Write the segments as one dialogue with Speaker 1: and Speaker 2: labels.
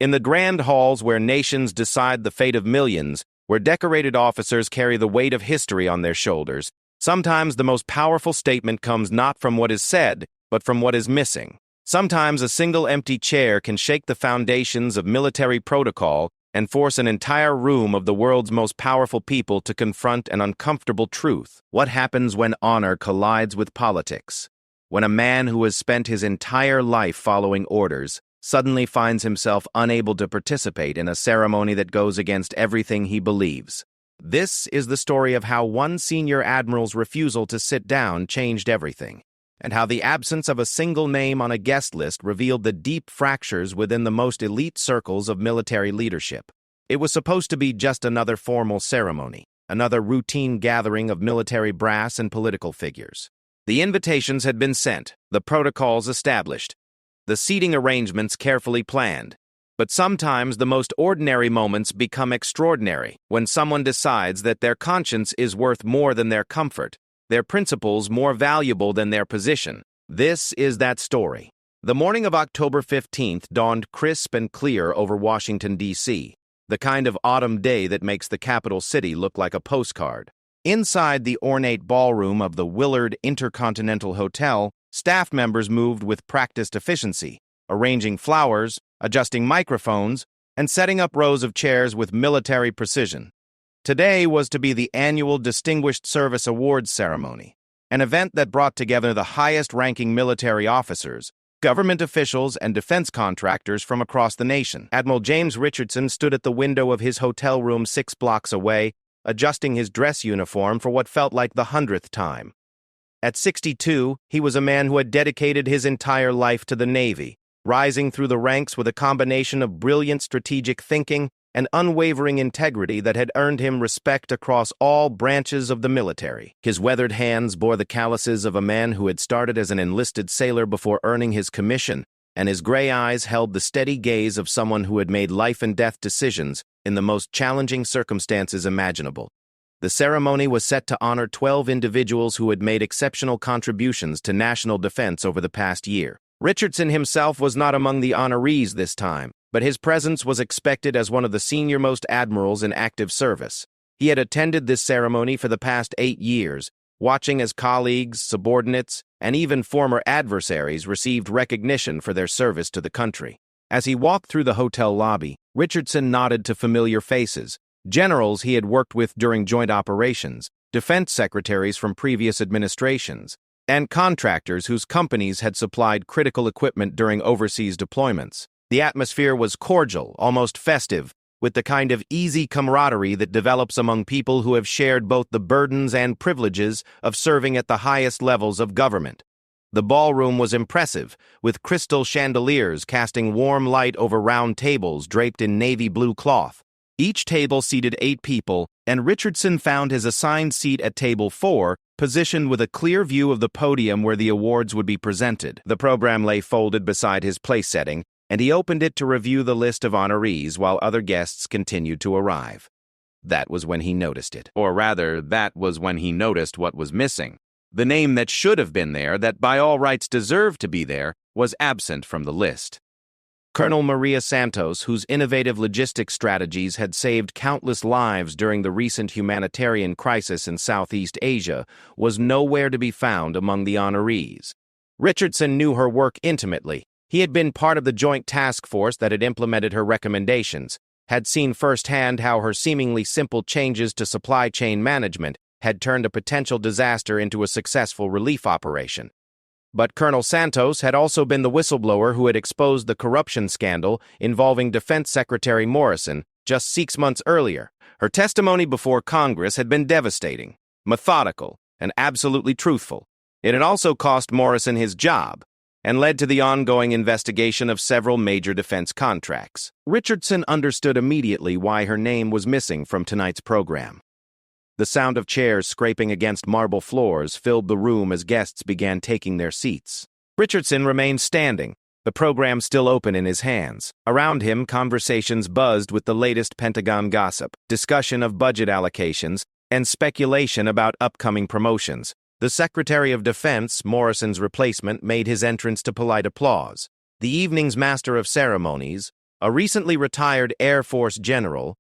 Speaker 1: In the grand halls where nations decide the fate of millions, where decorated officers carry the weight of history on their shoulders, sometimes the most powerful statement comes not from what is said, but from what is missing. Sometimes a single empty chair can shake the foundations of military protocol and force an entire room of the world's most powerful people to confront an uncomfortable truth. What happens when honor collides with politics? When a man who has spent his entire life following orders suddenly finds himself unable to participate in a ceremony that goes against everything he believes. This is the story of how one senior admiral's refusal to sit down changed everything, and how the absence of a single name on a guest list revealed the deep fractures within the most elite circles of military leadership. It was supposed to be just another formal ceremony, another routine gathering of military brass and political figures. The invitations had been sent, the protocols established, the seating arrangements carefully planned. But sometimes the most ordinary moments become extraordinary when someone decides that their conscience is worth more than their comfort, their principles more valuable than their position. This is that story. The morning of October 15th dawned crisp and clear over Washington, D.C., the kind of autumn day that makes the capital city look like a postcard. Inside the ornate ballroom of the Willard Intercontinental Hotel, staff members moved with practiced efficiency, arranging flowers, adjusting microphones, and setting up rows of chairs with military precision. Today was to be the annual Distinguished Service Awards ceremony, an event that brought together the highest-ranking military officers, government officials, and defense contractors from across the nation. Admiral James Richardson stood at the window of his hotel room 6 blocks away, adjusting his dress uniform for what felt like the 100th time. At 62, he was a man who had dedicated his entire life to the Navy, rising through the ranks with a combination of brilliant strategic thinking and unwavering integrity that had earned him respect across all branches of the military. His weathered hands bore the calluses of a man who had started as an enlisted sailor before earning his commission, and his gray eyes held the steady gaze of someone who had made life-and-death decisions in the most challenging circumstances imaginable. The ceremony was set to honor 12 individuals who had made exceptional contributions to national defense over the past year. Richardson himself was not among the honorees this time, but his presence was expected as one of the senior-most admirals in active service. He had attended this ceremony for the past 8 years, watching as colleagues, subordinates, and even former adversaries received recognition for their service to the country. As he walked through the hotel lobby, Richardson nodded to familiar faces, generals he had worked with during joint operations, defense secretaries from previous administrations, and contractors whose companies had supplied critical equipment during overseas deployments. The atmosphere was cordial, almost festive, with the kind of easy camaraderie that develops among people who have shared both the burdens and privileges of serving at the highest levels of government. The ballroom was impressive, with crystal chandeliers casting warm light over round tables draped in navy blue cloth. Each table seated 8 people, and Richardson found his assigned seat at table 4, positioned with a clear view of the podium where the awards would be presented. The program lay folded beside his place setting, and he opened it to review the list of honorees while other guests continued to arrive. That was when he noticed it. Or rather, that was when he noticed what was missing. The name that should have been there, that by all rights deserved to be there, was absent from the list. Colonel Maria Santos, whose innovative logistics strategies had saved countless lives during the recent humanitarian crisis in Southeast Asia, was nowhere to be found among the honorees. Richardson knew her work intimately. He had been part of the joint task force that had implemented her recommendations, had seen firsthand how her seemingly simple changes to supply chain management had turned a potential disaster into a successful relief operation. But Colonel Santos had also been the whistleblower who had exposed the corruption scandal involving Defense Secretary Morrison just 6 months earlier. Her testimony before Congress had been devastating, methodical, and absolutely truthful. It had also cost Morrison his job, and led to the ongoing investigation of several major defense contracts. Richardson understood immediately why her name was missing from tonight's program. The sound of chairs scraping against marble floors filled the room as guests began taking their seats. Richardson remained standing, the program still open in his hands. Around him, conversations buzzed with the latest Pentagon gossip, discussion of budget allocations, and speculation about upcoming promotions. The Secretary of Defense, Morrison's replacement, made his entrance to polite applause. The evening's master of ceremonies, a recently retired Air Force general,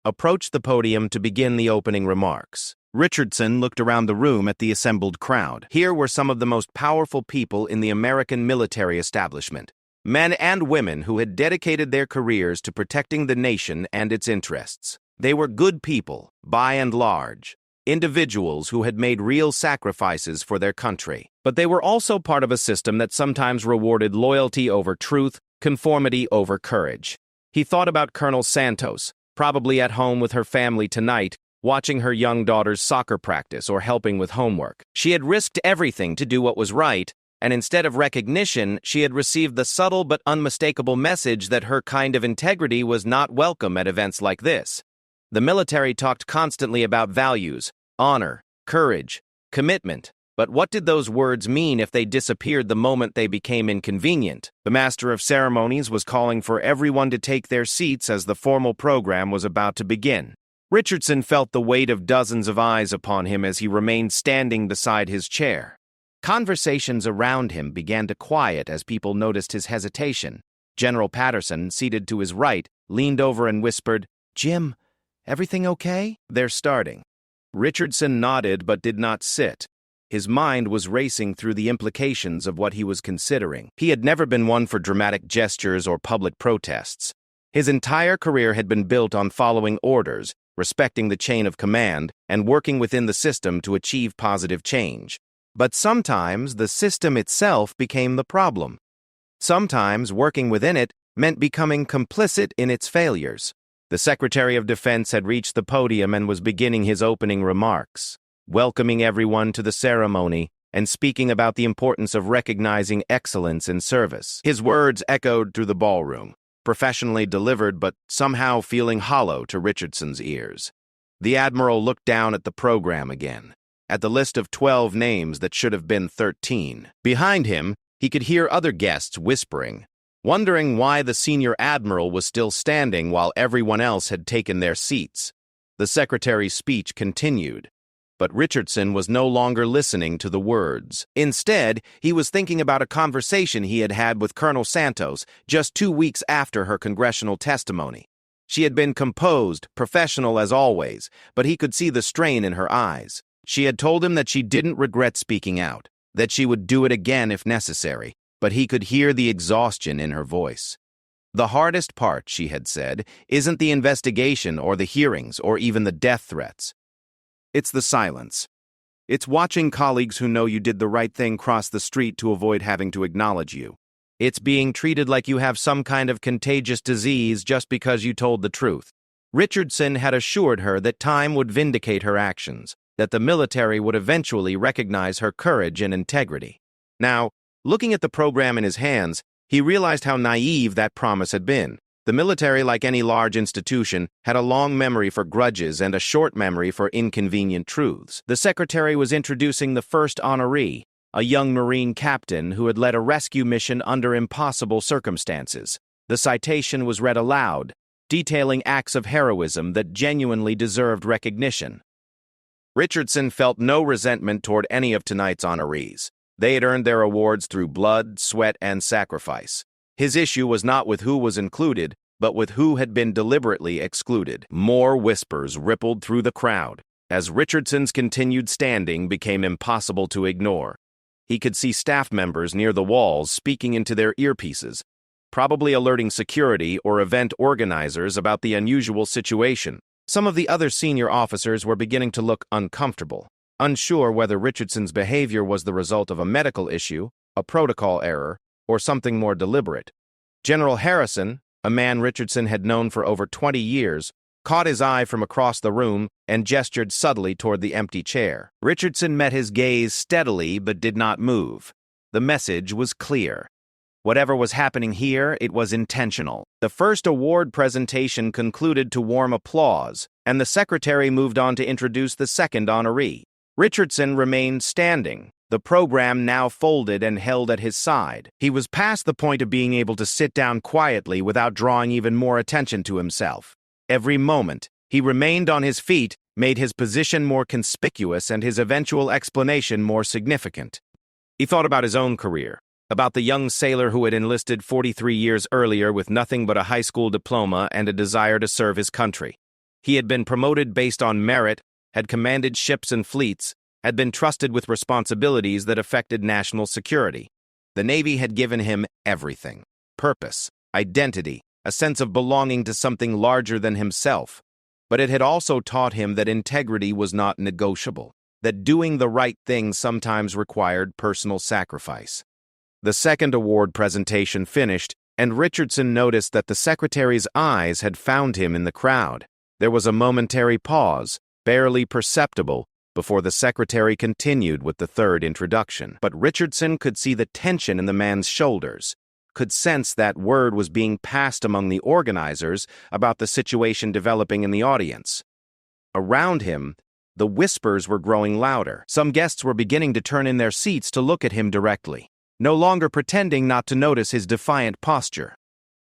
Speaker 1: approached the podium to begin the opening remarks. Richardson looked around the room at the assembled crowd. Here were some of the most powerful people in the American military establishment, men and women who had dedicated their careers to protecting the nation and its interests. They were good people, by and large, individuals who had made real sacrifices for their country. But they were also part of a system that sometimes rewarded loyalty over truth, conformity over courage. He thought about Colonel Santos, probably at home with her family tonight, watching her young daughter's soccer practice or helping with homework. She had risked everything to do what was right, and instead of recognition, she had received the subtle but unmistakable message that her kind of integrity was not welcome at events like this. The military talked constantly about values, honor, courage, commitment, but what did those words mean if they disappeared the moment they became inconvenient? The Master of Ceremonies was calling for everyone to take their seats as the formal program was about to begin. Richardson felt the weight of dozens of eyes upon him as he remained standing beside his chair. Conversations around him began to quiet as people noticed his hesitation. General Patterson, seated to his right, leaned over and whispered, "Jim, everything okay?" "They're starting." Richardson nodded but did not sit. His mind was racing through the implications of what he was considering. He had never been one for dramatic gestures or public protests. His entire career had been built on following orders, respecting the chain of command, and working within the system to achieve positive change. But sometimes the system itself became the problem. Sometimes working within it meant becoming complicit in its failures. The Secretary of Defense had reached the podium and was beginning his opening remarks, welcoming everyone to the ceremony and speaking about the importance of recognizing excellence in service. His words echoed through the ballroom, professionally delivered but somehow feeling hollow to Richardson's ears. The Admiral looked down at the program again, at the list of 12 names that should have been 13. Behind him, he could hear other guests whispering, wondering why the senior admiral was still standing while everyone else had taken their seats. The secretary's speech continued, but Richardson was no longer listening to the words. Instead, he was thinking about a conversation he had had with Colonel Santos just 2 weeks after her congressional testimony. She had been composed, professional as always, but he could see the strain in her eyes. She had told him that she didn't regret speaking out, that she would do it again if necessary, but he could hear the exhaustion in her voice. "The hardest part," she had said, "isn't the investigation or the hearings or even the death threats. It's the silence. It's watching colleagues who know you did the right thing cross the street to avoid having to acknowledge you. It's being treated like you have some kind of contagious disease just because you told the truth." Richardson had assured her that time would vindicate her actions, that the military would eventually recognize her courage and integrity. Now, looking at the program in his hands, he realized how naive that promise had been. The military, like any large institution, had a long memory for grudges and a short memory for inconvenient truths. The secretary was introducing the first honoree, a young Marine captain who had led a rescue mission under impossible circumstances. The citation was read aloud, detailing acts of heroism that genuinely deserved recognition. Richardson felt no resentment toward any of tonight's honorees. They had earned their awards through blood, sweat, and sacrifice. His issue was not with who was included, but with who had been deliberately excluded. More whispers rippled through the crowd, as Richardson's continued standing became impossible to ignore. He could see staff members near the walls speaking into their earpieces, probably alerting security or event organizers about the unusual situation. Some of the other senior officers were beginning to look uncomfortable, unsure whether Richardson's behavior was the result of a medical issue, a protocol error, or something more deliberate. General Harrison, a man Richardson had known for over 20 years, caught his eye from across the room and gestured subtly toward the empty chair. Richardson met his gaze steadily but did not move. The message was clear. Whatever was happening here, it was intentional. The first award presentation concluded to warm applause, and the secretary moved on to introduce the second honoree. Richardson remained standing, the program now folded and held at his side. He was past the point of being able to sit down quietly without drawing even more attention to himself. Every moment, he remained on his feet, made his position more conspicuous and his eventual explanation more significant. He thought about his own career. about the young sailor who had enlisted 43 years earlier with nothing but a high school diploma and a desire to serve his country. He had been promoted based on merit, had commanded ships and fleets, had been trusted with responsibilities that affected national security. The Navy had given him everything: purpose, identity, a sense of belonging to something larger than himself. But it had also taught him that integrity was not negotiable, that doing the right thing sometimes required personal sacrifice. The second award presentation finished, and Richardson noticed that the secretary's eyes had found him in the crowd. There was a momentary pause, barely perceptible, before the secretary continued with the third introduction. But Richardson could see the tension in the man's shoulders, could sense that word was being passed among the organizers about the situation developing in the audience. Around him, the whispers were growing louder. Some guests were beginning to turn in their seats to look at him directly, no longer pretending not to notice his defiant posture.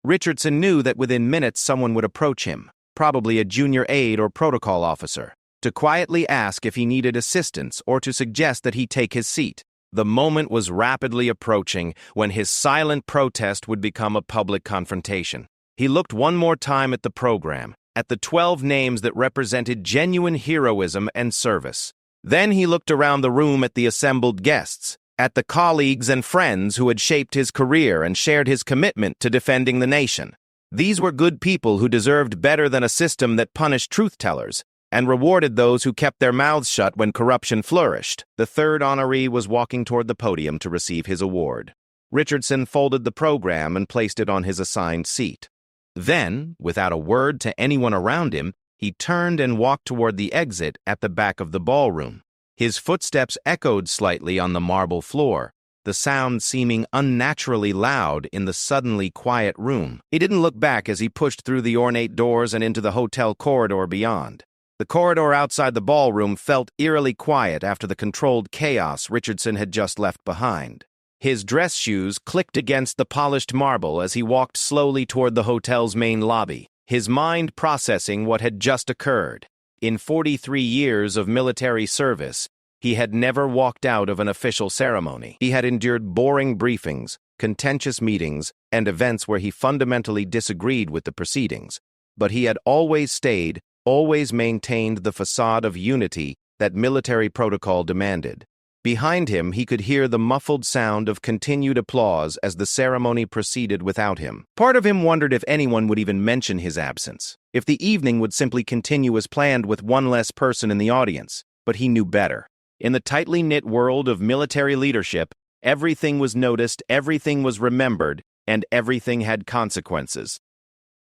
Speaker 1: Richardson knew that within minutes someone would approach him, probably a junior aide or protocol officer, to quietly ask if he needed assistance or to suggest that he take his seat. The moment was rapidly approaching when his silent protest would become a public confrontation. He looked one more time at the program, at the 12 names that represented genuine heroism and service. Then he looked around the room at the assembled guests, at the colleagues and friends who had shaped his career and shared his commitment to defending the nation. These were good people who deserved better than a system that punished truth-tellers and rewarded those who kept their mouths shut when corruption flourished. The third honoree was walking toward the podium to receive his award. Richardson folded the program and placed it on his assigned seat. Then, without a word to anyone around him, he turned and walked toward the exit at the back of the ballroom. His footsteps echoed slightly on the marble floor, the sound seeming unnaturally loud in the suddenly quiet room. He didn't look back as he pushed through the ornate doors and into the hotel corridor beyond. The corridor outside the ballroom felt eerily quiet after the controlled chaos Richardson had just left behind. His dress shoes clicked against the polished marble as he walked slowly toward the hotel's main lobby, his mind processing what had just occurred. In 43 years of military service, he had never walked out of an official ceremony. He had endured boring briefings, contentious meetings, and events where he fundamentally disagreed with the proceedings. But he had always stayed, always maintained the facade of unity that military protocol demanded. Behind him, he could hear the muffled sound of continued applause as the ceremony proceeded without him. Part of him wondered if anyone would even mention his absence, if the evening would simply continue as planned with one less person in the audience. But he knew better. In the tightly knit world of military leadership, everything was noticed, everything was remembered, and everything had consequences.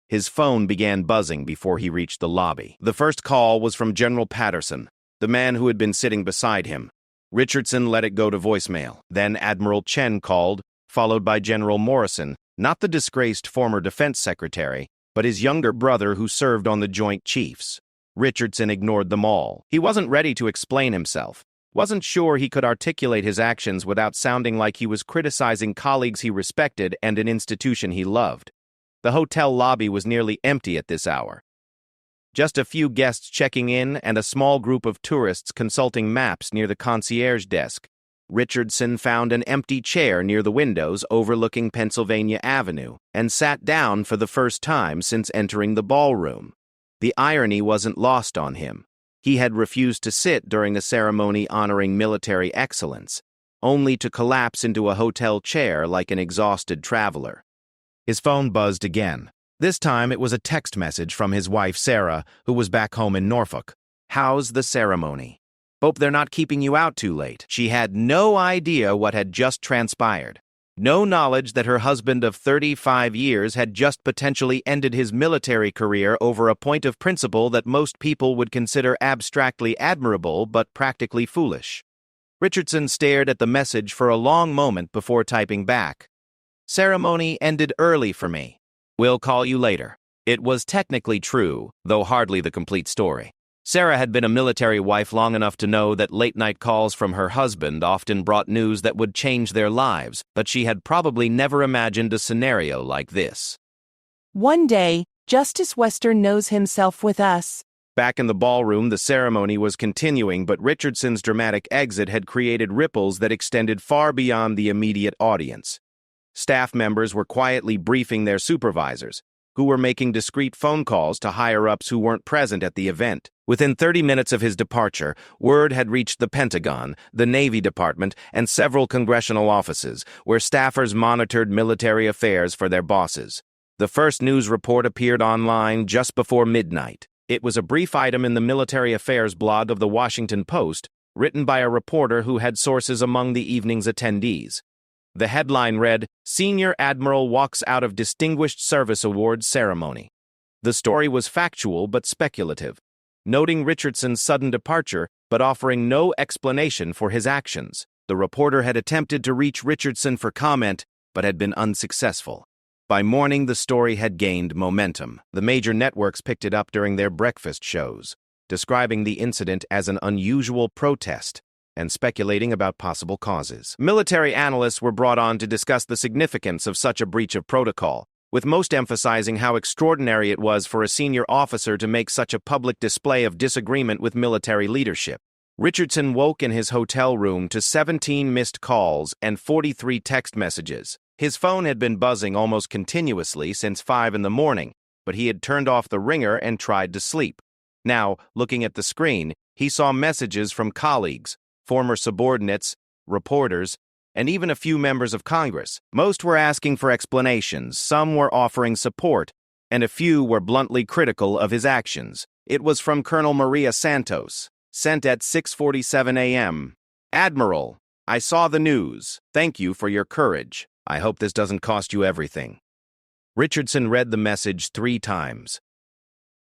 Speaker 1: His phone began buzzing before he reached the lobby. The first call was from General Patterson, the man who had been sitting beside him. Richardson let it go to voicemail. Then Admiral Chen called, followed by General Morrison, not the disgraced former defense secretary, but his younger brother who served on the Joint Chiefs. Richardson ignored them all. He wasn't ready to explain himself, wasn't sure he could articulate his actions without sounding like he was criticizing colleagues he respected and an institution he loved. The hotel lobby was nearly empty at this hour. Just a few guests checking in and a small group of tourists consulting maps near the concierge desk. Richardson found an empty chair near the windows overlooking Pennsylvania Avenue and sat down for the first time since entering the ballroom. The irony wasn't lost on him. He had refused to sit during a ceremony honoring military excellence, only to collapse into a hotel chair like an exhausted traveler. His phone buzzed again. This time it was a text message from his wife Sarah, who was back home in Norfolk. "How's the ceremony? Hope they're not keeping you out too late." She had no idea what had just transpired. No knowledge that her husband of 35 years had just potentially ended his military career over a point of principle that most people would consider abstractly admirable but practically foolish. Richardson stared at the message for a long moment before typing back. "Ceremony ended early for me. We'll call you later." It was technically true, though hardly the complete story. Sarah had been a military wife long enough to know that late-night calls from her husband often brought news that would change their lives, but she had probably never imagined a scenario like this.
Speaker 2: "One day, Justice Western knows himself with us.
Speaker 1: Back in the ballroom, the ceremony was continuing, but Richardson's dramatic exit had created ripples that extended far beyond the immediate audience. Staff members were quietly briefing their supervisors, who were making discreet phone calls to higher-ups who weren't present at the event. Within 30 minutes of his departure, word had reached the Pentagon, the Navy Department, and several congressional offices, where staffers monitored military affairs for their bosses. The first news report appeared online just before midnight. It was a brief item in the military affairs blog of the Washington Post, written by a reporter who had sources among the evening's attendees. The headline read, "Senior Admiral Walks Out of Distinguished Service Awards Ceremony." The story was factual but speculative, noting Richardson's sudden departure but offering no explanation for his actions. The reporter had attempted to reach Richardson for comment but had been unsuccessful. By morning, the story had gained momentum. The major networks picked it up during their breakfast shows, describing the incident as an unusual protest and speculating about possible causes. Military analysts were brought on to discuss the significance of such a breach of protocol, with most emphasizing how extraordinary it was for a senior officer to make such a public display of disagreement with military leadership. Richardson woke in his hotel room to 17 missed calls and 43 text messages. His phone had been buzzing almost continuously since 5 in the morning, but he had turned off the ringer and tried to sleep. Now, looking at the screen, he saw messages from colleagues, former subordinates, reporters, and even a few members of Congress. Most were asking for explanations, some were offering support, and a few were bluntly critical of his actions. It was from Colonel Maria Santos, sent at 6:47 a.m. "Admiral, I saw the news. Thank you for your courage. I hope this doesn't cost you everything." Richardson read the message 3 times.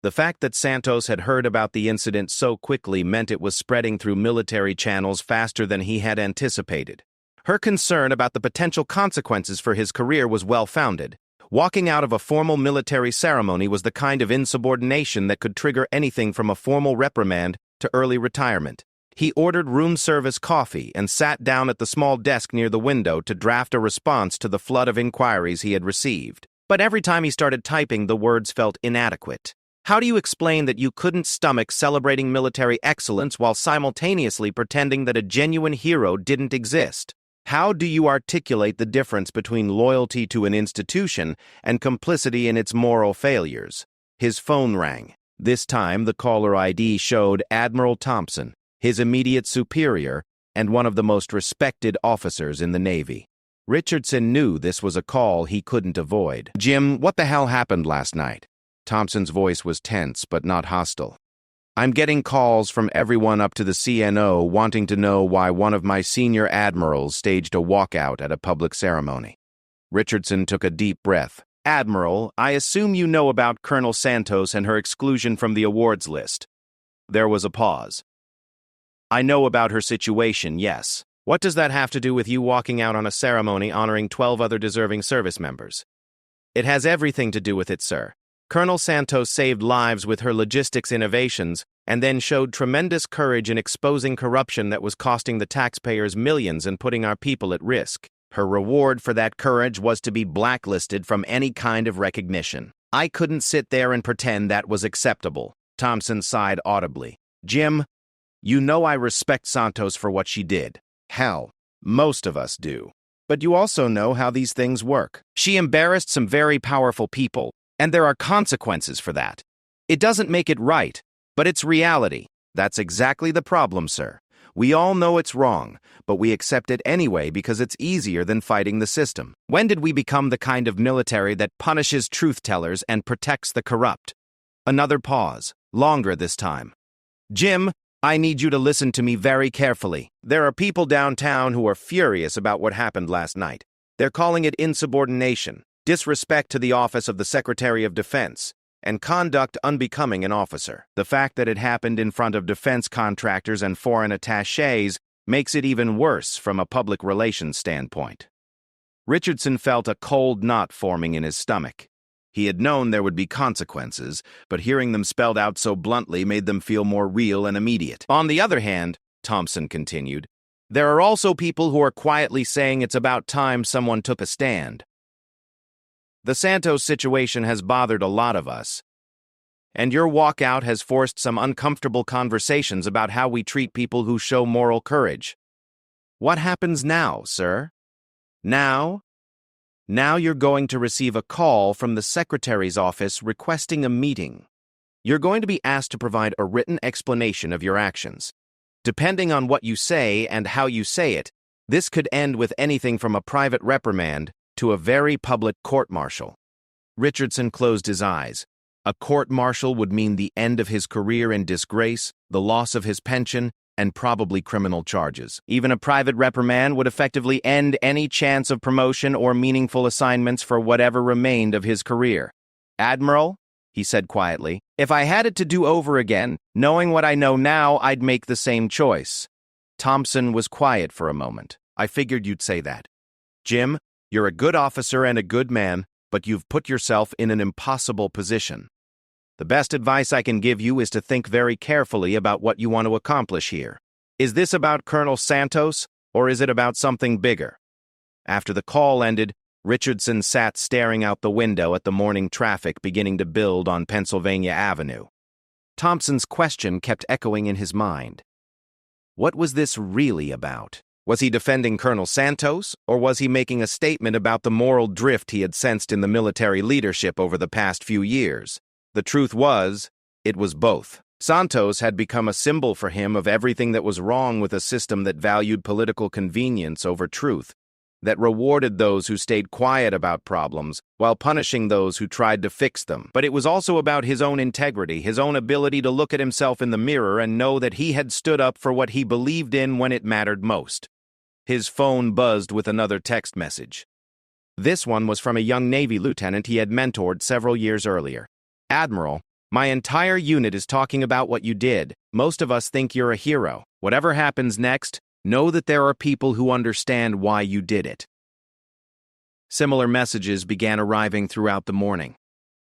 Speaker 1: The fact that Santos had heard about the incident so quickly meant it was spreading through military channels faster than he had anticipated. Her concern about the potential consequences for his career was well-founded. Walking out of a formal military ceremony was the kind of insubordination that could trigger anything from a formal reprimand to early retirement. He ordered room service coffee and sat down at the small desk near the window to draft a response to the flood of inquiries he had received. But every time he started typing, the words felt inadequate. How do you explain that you couldn't stomach celebrating military excellence while simultaneously pretending that a genuine hero didn't exist? How do you articulate the difference between loyalty to an institution and complicity in its moral failures? His phone rang. This time, the caller ID showed Admiral Thompson, his immediate superior and one of the most respected officers in the Navy. Richardson knew this was a call he couldn't avoid. "Jim, what the hell happened last night?" Thompson's voice was tense but not hostile. "I'm getting calls from everyone up to the CNO wanting to know why one of my senior admirals staged a walkout at a public ceremony." Richardson took a deep breath. "Admiral, I assume you know about Colonel Santos and her exclusion from the awards list." There was a pause. "I know about her situation, yes. What does that have to do with you walking out on a ceremony honoring 12 other deserving service members?" "It has everything to do with it, sir. Colonel Santos saved lives with her logistics innovations and then showed tremendous courage in exposing corruption that was costing the taxpayers millions and putting our people at risk. Her reward for that courage was to be blacklisted from any kind of recognition. I couldn't sit there and pretend that was acceptable." Thompson sighed audibly. "Jim, you know I respect Santos for what she did. Hell, most of us do. But you also know how these things work. She embarrassed some very powerful people, and there are consequences for that. It doesn't make it right, but it's reality. That's exactly the problem, sir. We all know it's wrong, but we accept it anyway because it's easier than fighting the system. When did we become the kind of military that punishes truth-tellers and protects the corrupt?" Another pause, longer this time. "Jim, I need you to listen to me very carefully. There are people downtown who are furious about what happened last night. They're calling it insubordination, disrespect to the office of the Secretary of Defense, and conduct unbecoming an officer. The fact that it happened in front of defense contractors and foreign attachés makes it even worse from a public relations standpoint." Richardson felt a cold knot forming in his stomach. He had known there would be consequences, but hearing them spelled out so bluntly made them feel more real and immediate. "On the other hand," Thompson continued, "there are also people who are quietly saying it's about time someone took a stand. The Santos situation has bothered a lot of us. and your walkout has forced some uncomfortable conversations about how we treat people who show moral courage. What happens now, sir? Now you're going to receive a call from the secretary's office requesting a meeting. You're going to be asked to provide a written explanation of your actions. Depending on what you say and how you say it, this could end with anything from a private reprimand to a very public court-martial. Richardson closed his eyes. A court-martial would mean the end of his career in disgrace, the loss of his pension, and probably criminal charges. Even a private reprimand would effectively end any chance of promotion or meaningful assignments for whatever remained of his career. "Admiral," he said quietly, "if I had it to do over again, knowing what I know now, I'd make the same choice." Thompson was quiet for a moment. "I figured you'd say that. Jim, you're a good officer and a good man, but you've put yourself in an impossible position. The best advice I can give you is to think very carefully about what you want to accomplish here. Is this about Colonel Santos, or is it about something bigger?" After the call ended, Richardson sat staring out the window at the morning traffic beginning to build on Pennsylvania Avenue. Thompson's question kept echoing in his mind. What was this really about? Was he defending Colonel Santos, or was he making a statement about the moral drift he had sensed in the military leadership over the past few years? The truth was, it was both. Santos had become a symbol for him of everything that was wrong with a system that valued political convenience over truth, that rewarded those who stayed quiet about problems while punishing those who tried to fix them. But it was also about his own integrity, his own ability to look at himself in the mirror and know that he had stood up for what he believed in when it mattered most. His phone buzzed with another text message. This one was from a young Navy lieutenant he had mentored several years earlier. "Admiral, my entire unit is talking about what you did. Most of us think you're a hero. Whatever happens next, know that there are people who understand why you did it." Similar messages began arriving throughout the morning.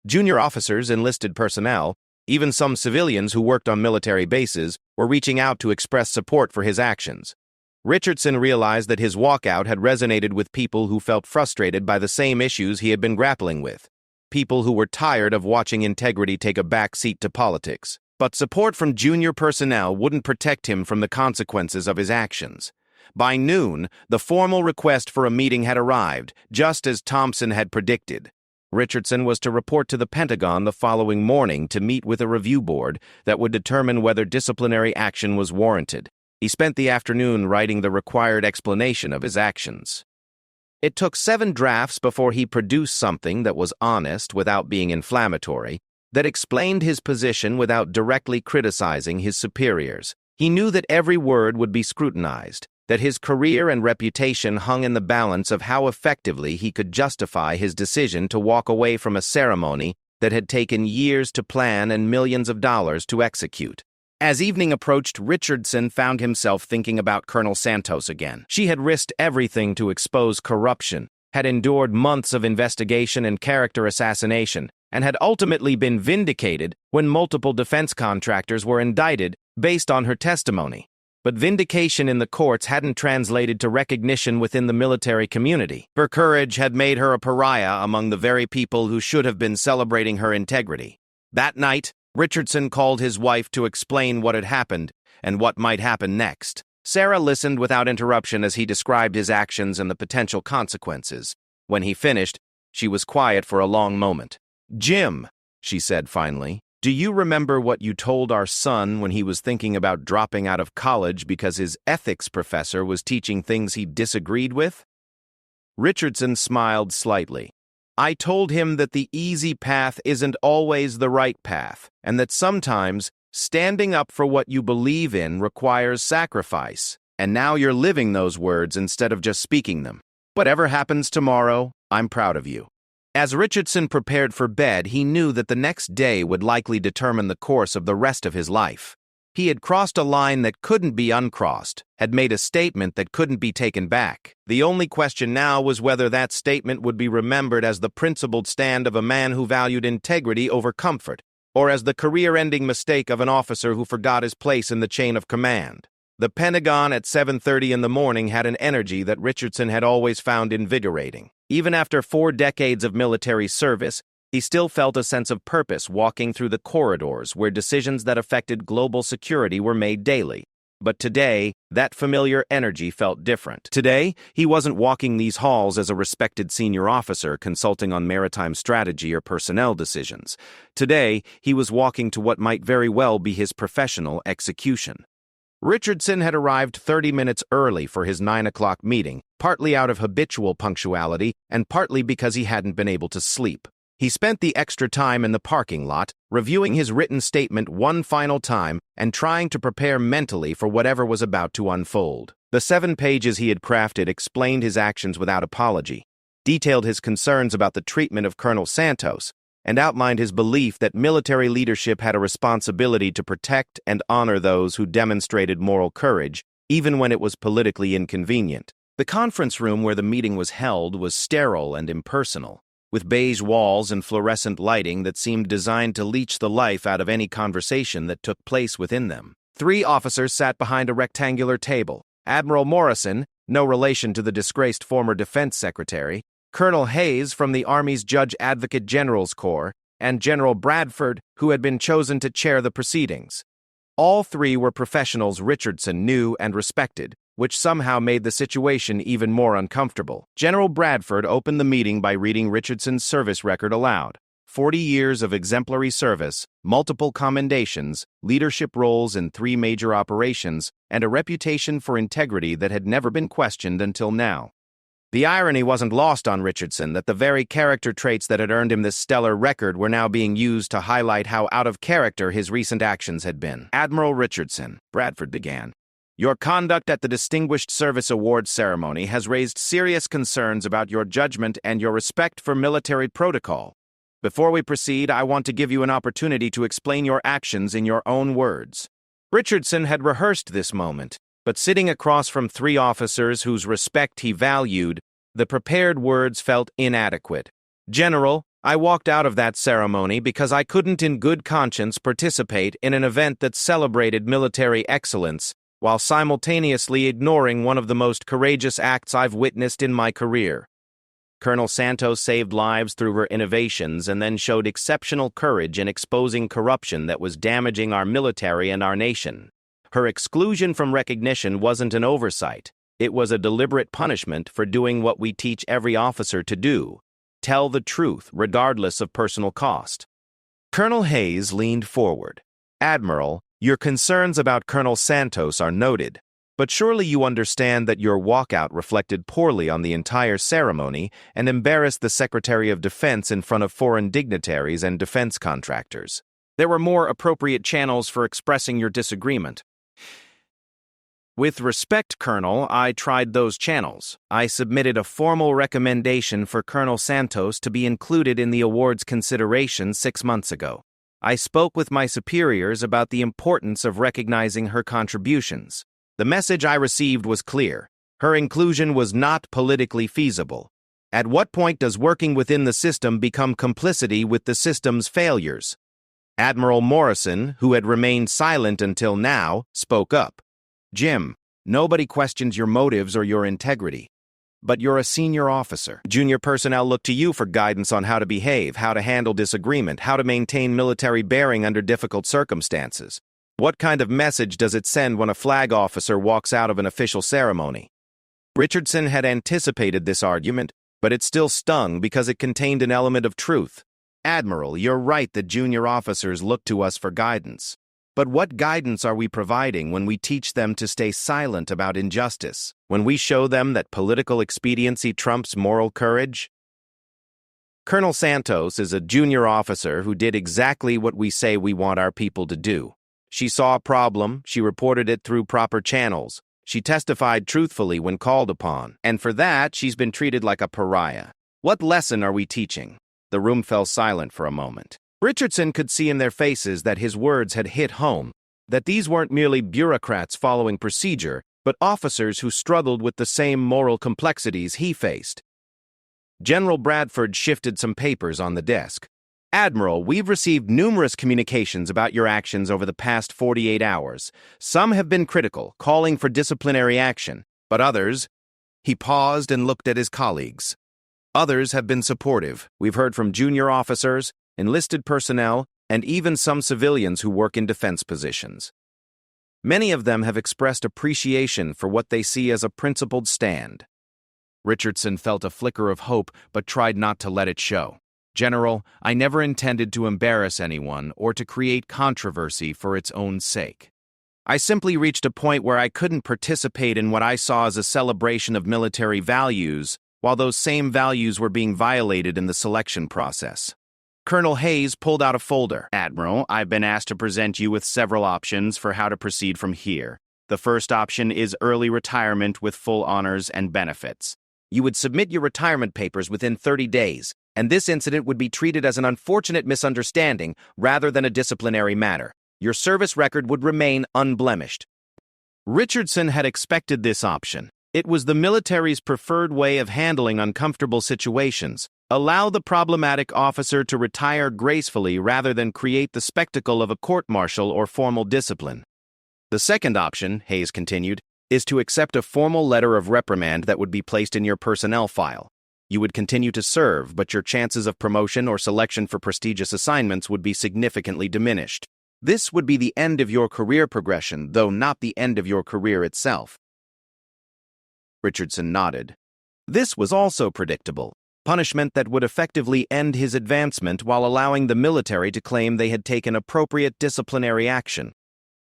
Speaker 1: Junior officers, enlisted personnel, even some civilians who worked on military bases, were reaching out to express support for his actions. Richardson realized that his walkout had resonated with people who felt frustrated by the same issues he had been grappling with. People who were tired of watching integrity take a back seat to politics. But support from junior personnel wouldn't protect him from the consequences of his actions. By noon, the formal request for a meeting had arrived, just as Thompson had predicted. Richardson was to report to the Pentagon the following morning to meet with a review board that would determine whether disciplinary action was warranted. He spent the afternoon writing the required explanation of his actions. It took 7 drafts before he produced something that was honest without being inflammatory, that explained his position without directly criticizing his superiors. He knew that every word would be scrutinized, that his career and reputation hung in the balance of how effectively he could justify his decision to walk away from a ceremony that had taken years to plan and millions of dollars to execute. As evening approached, Richardson found himself thinking about Colonel Santos again. She had risked everything to expose corruption, had endured months of investigation and character assassination, and had ultimately been vindicated when multiple defense contractors were indicted based on her testimony. But vindication in the courts hadn't translated to recognition within the military community. Her courage had made her a pariah among the very people who should have been celebrating her integrity. That night, Richardson called his wife to explain what had happened and what might happen next. Sarah listened without interruption as he described his actions and the potential consequences. When he finished, she was quiet for a long moment. "Jim," she said finally, "do you remember what you told our son when he was thinking about dropping out of college because his ethics professor was teaching things he disagreed with?" Richardson smiled slightly. "I told him that the easy path isn't always the right path, and that sometimes standing up for what you believe in requires sacrifice. And now you're living those words instead of just speaking them. Whatever happens tomorrow, I'm proud of you." As Richardson prepared for bed, he knew that the next day would likely determine the course of the rest of his life. He had crossed a line that couldn't be uncrossed, had made a statement that couldn't be taken back. The only question now was whether that statement would be remembered as the principled stand of a man who valued integrity over comfort, or as the career-ending mistake of an officer who forgot his place in the chain of command. The Pentagon at 7:30 in the morning had an energy that Richardson had always found invigorating. Even after 4 decades of military service, He still felt a sense of purpose walking through the corridors where decisions that affected global security were made daily. But today, that familiar energy felt different. Today, he wasn't walking these halls as a respected senior officer consulting on maritime strategy or personnel decisions. Today, he was walking to what might very well be his professional execution. Richardson had arrived 30 minutes early for his 9 o'clock meeting, partly out of habitual punctuality and partly because he hadn't been able to sleep. He spent the extra time in the parking lot, reviewing his written statement one final time and trying to prepare mentally for whatever was about to unfold. The 7 pages he had crafted explained his actions without apology, detailed his concerns about the treatment of Colonel Santos, and outlined his belief that military leadership had a responsibility to protect and honor those who demonstrated moral courage, even when it was politically inconvenient. The conference room where the meeting was held was sterile and impersonal, with beige walls and fluorescent lighting that seemed designed to leech the life out of any conversation that took place within them. 3 officers sat behind a rectangular table: Admiral Morrison, no relation to the disgraced former Defense Secretary, Colonel Hayes from the Army's Judge Advocate General's Corps, and General Bradford, who had been chosen to chair the proceedings. All 3 were professionals Richardson knew and respected, which somehow made the situation even more uncomfortable. General Bradford opened the meeting by reading Richardson's service record aloud. 40 years of exemplary service, multiple commendations, leadership roles in 3 major operations, and a reputation for integrity that had never been questioned until now. The irony wasn't lost on Richardson that the very character traits that had earned him this stellar record were now being used to highlight how out of character his recent actions had been. "Admiral Richardson," Bradford began, "your conduct at the Distinguished Service Awards ceremony has raised serious concerns about your judgment and your respect for military protocol. Before we proceed, I want to give you an opportunity to explain your actions in your own words." Richardson had rehearsed this moment, but sitting across from 3 officers whose respect he valued, the prepared words felt inadequate. "General, I walked out of that ceremony because I couldn't in good conscience participate in an event that celebrated military excellence while simultaneously ignoring one of the most courageous acts I've witnessed in my career. Colonel Santos saved lives through her innovations and then showed exceptional courage in exposing corruption that was damaging our military and our nation. Her exclusion from recognition wasn't an oversight. It was a deliberate punishment for doing what we teach every officer to do: tell the truth, regardless of personal cost." Colonel Hayes leaned forward. "Admiral, your concerns about Colonel Santos are noted, but surely you understand that your walkout reflected poorly on the entire ceremony and embarrassed the Secretary of Defense in front of foreign dignitaries and defense contractors. There were more appropriate channels for expressing your disagreement." "With respect, Colonel, I tried those channels. I submitted a formal recommendation for Colonel Santos to be included in the awards consideration 6 months ago. I spoke with my superiors about the importance of recognizing her contributions. The message I received was clear. Her inclusion was not politically feasible. At what point does working within the system become complicity with the system's failures?" Admiral Morrison, who had remained silent until now, spoke up. "Jim, nobody questions your motives or your integrity. But you're a senior officer. Junior personnel look to you for guidance on how to behave, how to handle disagreement, how to maintain military bearing under difficult circumstances. What kind of message does it send when a flag officer walks out of an official ceremony?" Richardson had anticipated this argument, but it still stung because it contained an element of truth. "Admiral, you're right that junior officers look to us for guidance. But what guidance are we providing when we teach them to stay silent about injustice, when we show them that political expediency trumps moral courage?" Colonel Santos is a junior officer who did exactly what we say we want our people to do. She saw a problem, she reported it through proper channels, she testified truthfully when called upon, and for that she's been treated like a pariah. What lesson are we teaching? The room fell silent for a moment. Richardson could see in their faces that his words had hit home, that these weren't merely bureaucrats following procedure, but officers who struggled with the same moral complexities he faced. General Bradford shifted some papers on the desk. "Admiral, we've received numerous communications about your actions over the past 48 hours. Some have been critical, calling for disciplinary action, but others—" He paused and looked at his colleagues. Others have been supportive. We've heard from junior officers, enlisted personnel, and even some civilians who work in defense positions. Many of them have expressed appreciation for what they see as a principled stand. Richardson felt a flicker of hope, but tried not to let it show. General, I never intended to embarrass anyone or to create controversy for its own sake. I simply reached a point where I couldn't participate in what I saw as a celebration of military values, while those same values were being violated in the selection process. Colonel Hayes pulled out a folder. Admiral, I've been asked to present you with several options for how to proceed from here. The first option is early retirement with full honors and benefits. You would submit your retirement papers within 30 days, and this incident would be treated as an unfortunate misunderstanding rather than a disciplinary matter. Your service record would remain unblemished. Richardson had expected this option. It was the military's preferred way of handling uncomfortable situations. Allow the problematic officer to retire gracefully rather than create the spectacle of a court-martial or formal discipline. The second option, Hayes continued, is to accept a formal letter of reprimand that would be placed in your personnel file. You would continue to serve, but your chances of promotion or selection for prestigious assignments would be significantly diminished. This would be the end of your career progression, though not the end of your career itself. Richardson nodded. This was also predictable. Punishment that would effectively end his advancement while allowing the military to claim they had taken appropriate disciplinary action.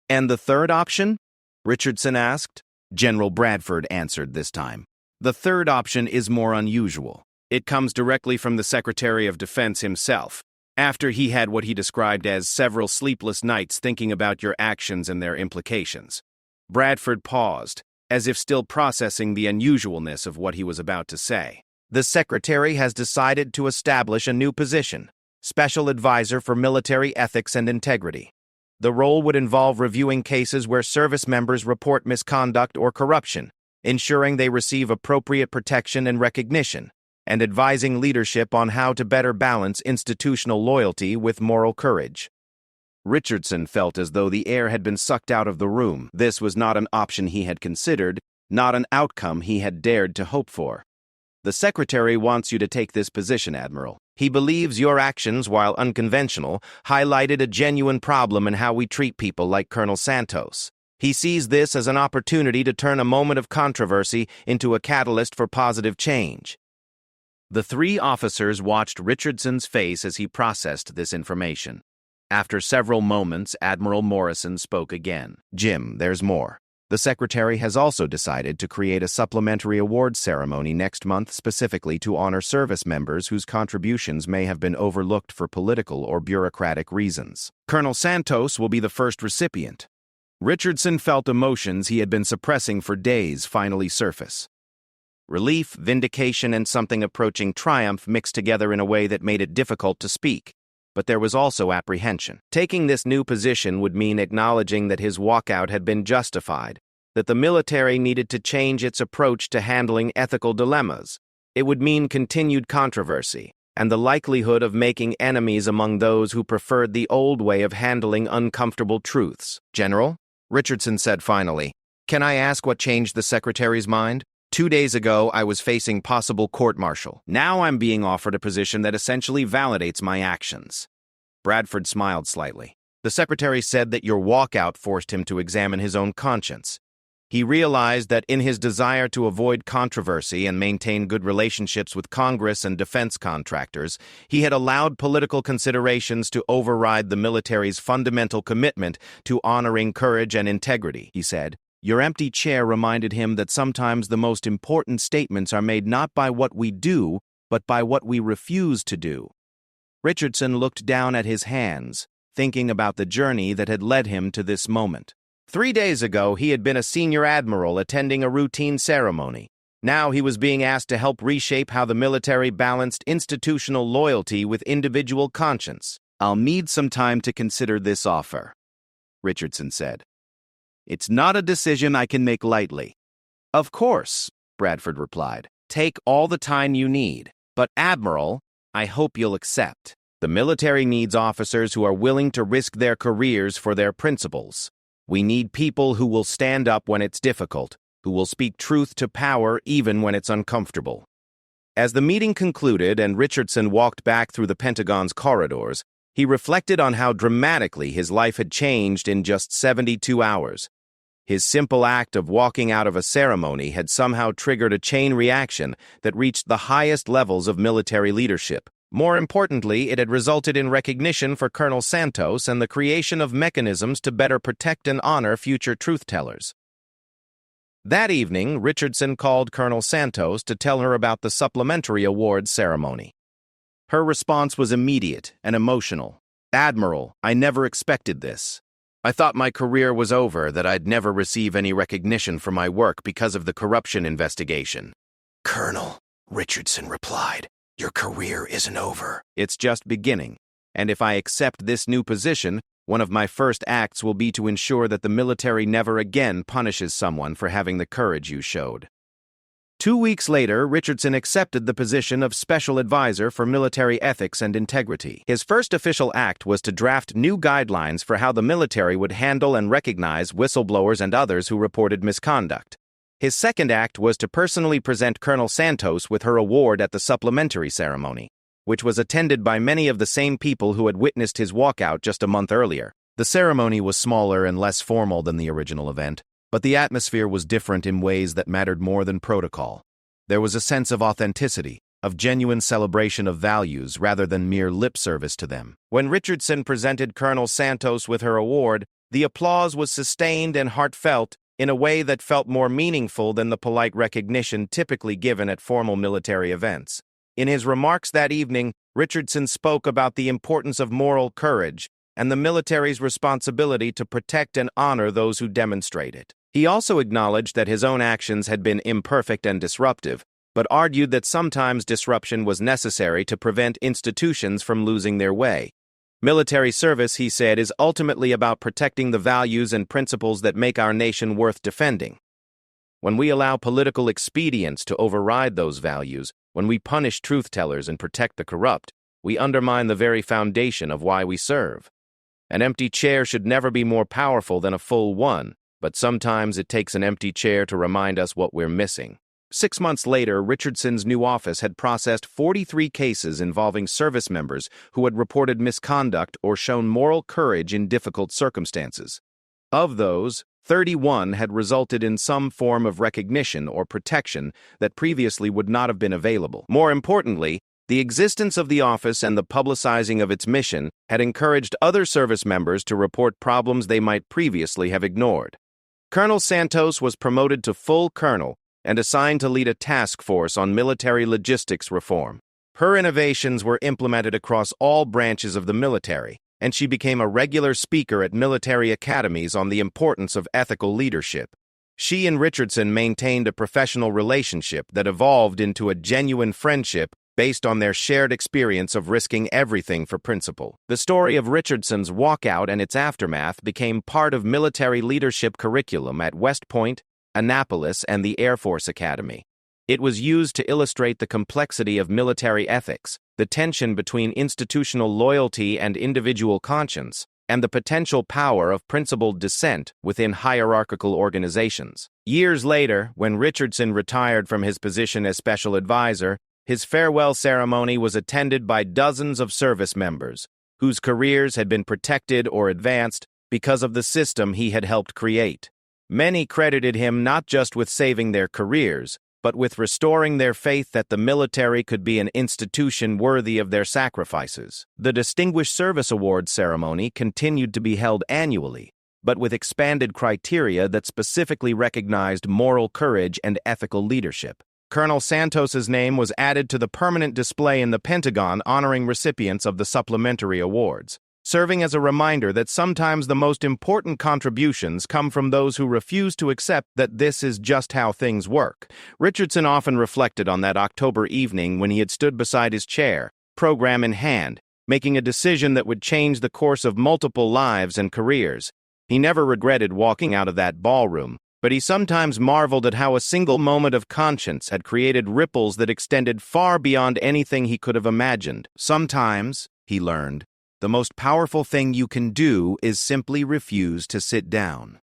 Speaker 1: And the third option? Richardson asked. General Bradford answered this time. The third option is more unusual. It comes directly from the Secretary of Defense himself, after he had what he described as several sleepless nights thinking about your actions and their implications. Bradford paused, as if still processing the unusualness of what he was about to say. The Secretary has decided to establish a new position, Special Advisor for Military Ethics and Integrity. The role would involve reviewing cases where service members report misconduct or corruption, ensuring they receive appropriate protection and recognition, and advising leadership on how to better balance institutional loyalty with moral courage. Richardson felt as though the air had been sucked out of the room. This was not an option he had considered, not an outcome he had dared to hope for. The Secretary wants you to take this position, Admiral. He believes your actions, while unconventional, highlighted a genuine problem in how we treat people like Colonel Santos. He sees this as an opportunity to turn a moment of controversy into a catalyst for positive change. The three officers watched Richardson's face as he processed this information. After several moments, Admiral Morrison spoke again. Jim, there's more. The Secretary has also decided to create a supplementary awards ceremony next month specifically to honor service members whose contributions may have been overlooked for political or bureaucratic reasons. Colonel Santos will be the first recipient. Richardson felt emotions he had been suppressing for days finally surface. Relief, vindication, and something approaching triumph mixed together in a way that made it difficult to speak. But there was also apprehension. Taking this new position would mean acknowledging that his walkout had been justified, that the military needed to change its approach to handling ethical dilemmas. It would mean continued controversy, and the likelihood of making enemies among those who preferred the old way of handling uncomfortable truths. General, Richardson said finally, can I ask what changed the Secretary's mind? 2 days ago, I was facing possible court-martial. Now I'm being offered a position that essentially validates my actions. Bradford smiled slightly. The Secretary said that your walkout forced him to examine his own conscience. He realized that in his desire to avoid controversy and maintain good relationships with Congress and defense contractors, he had allowed political considerations to override the military's fundamental commitment to honoring courage and integrity, he said. Your empty chair reminded him that sometimes the most important statements are made not by what we do, but by what we refuse to do. Richardson looked down at his hands, thinking about the journey that had led him to this moment. 3 days ago, he had been a senior admiral attending a routine ceremony. Now he was being asked to help reshape how the military balanced institutional loyalty with individual conscience. I'll need some time to consider this offer, Richardson said. It's not a decision I can make lightly. Of course, Bradford replied. Take all the time you need. But, Admiral, I hope you'll accept. The military needs officers who are willing to risk their careers for their principles. We need people who will stand up when it's difficult, who will speak truth to power even when it's uncomfortable. As the meeting concluded and Richardson walked back through the Pentagon's corridors, he reflected on how dramatically his life had changed in just 72 hours. His simple act of walking out of a ceremony had somehow triggered a chain reaction that reached the highest levels of military leadership. More importantly, it had resulted in recognition for Colonel Santos and the creation of mechanisms to better protect and honor future truth-tellers. That evening, Richardson called Colonel Santos to tell her about the supplementary awards ceremony. Her response was immediate and emotional. "Admiral, I never expected this. I thought my career was over, that I'd never receive any recognition for my work because of the corruption investigation."
Speaker 2: "Colonel," Richardson replied, "your career isn't over.
Speaker 1: It's just beginning, and if I accept this new position, one of my first acts will be to ensure that the military never again punishes someone for having the courage you showed." 2 weeks later, Richardson accepted the position of Special Advisor for Military Ethics and Integrity. His first official act was to draft new guidelines for how the military would handle and recognize whistleblowers and others who reported misconduct. His second act was to personally present Colonel Santos with her award at the supplementary ceremony, which was attended by many of the same people who had witnessed his walkout just a month earlier. The ceremony was smaller and less formal than the original event, but the atmosphere was different in ways that mattered more than protocol. There was a sense of authenticity, of genuine celebration of values rather than mere lip service to them. When Richardson presented Colonel Santos with her award, the applause was sustained and heartfelt in a way that felt more meaningful than the polite recognition typically given at formal military events. In his remarks that evening, Richardson spoke about the importance of moral courage and the military's responsibility to protect and honor those who demonstrate it. He also acknowledged that his own actions had been imperfect and disruptive, but argued that sometimes disruption was necessary to prevent institutions from losing their way. Military service, he said, is ultimately about protecting the values and principles that make our nation worth defending. When we allow political expedience to override those values, when we punish truth-tellers and protect the corrupt, we undermine the very foundation of why we serve. An empty chair should never be more powerful than a full one, but sometimes it takes an empty chair to remind us what we're missing. 6 months later, Richardson's new office had processed 43 cases involving service members who had reported misconduct or shown moral courage in difficult circumstances. Of those, 31 had resulted in some form of recognition or protection that previously would not have been available. More importantly, the existence of the office and the publicizing of its mission had encouraged other service members to report problems they might previously have ignored. Colonel Santos was promoted to full colonel and assigned to lead a task force on military logistics reform. Her innovations were implemented across all branches of the military, and she became a regular speaker at military academies on the importance of ethical leadership. She and Richardson maintained a professional relationship that evolved into a genuine friendship based on their shared experience of risking everything for principle. The story of Richardson's walkout and its aftermath became part of military leadership curriculum at West Point, Annapolis, and the Air Force Academy. It was used to illustrate the complexity of military ethics, the tension between institutional loyalty and individual conscience, and the potential power of principled dissent within hierarchical organizations. Years later, when Richardson retired from his position as special advisor, his farewell ceremony was attended by dozens of service members whose careers had been protected or advanced because of the system he had helped create. Many credited him not just with saving their careers, but with restoring their faith that the military could be an institution worthy of their sacrifices. The Distinguished Service Awards ceremony continued to be held annually, but with expanded criteria that specifically recognized moral courage and ethical leadership. Colonel Santos's name was added to the permanent display in the Pentagon honoring recipients of the supplementary awards, serving as a reminder that sometimes the most important contributions come from those who refuse to accept that this is just how things work. Richardson often reflected on that October evening when he had stood beside his chair, program in hand, making a decision that would change the course of multiple lives and careers. He never regretted walking out of that ballroom, but he sometimes marveled at how a single moment of conscience had created ripples that extended far beyond anything he could have imagined. Sometimes, he learned, the most powerful thing you can do is simply refuse to sit down.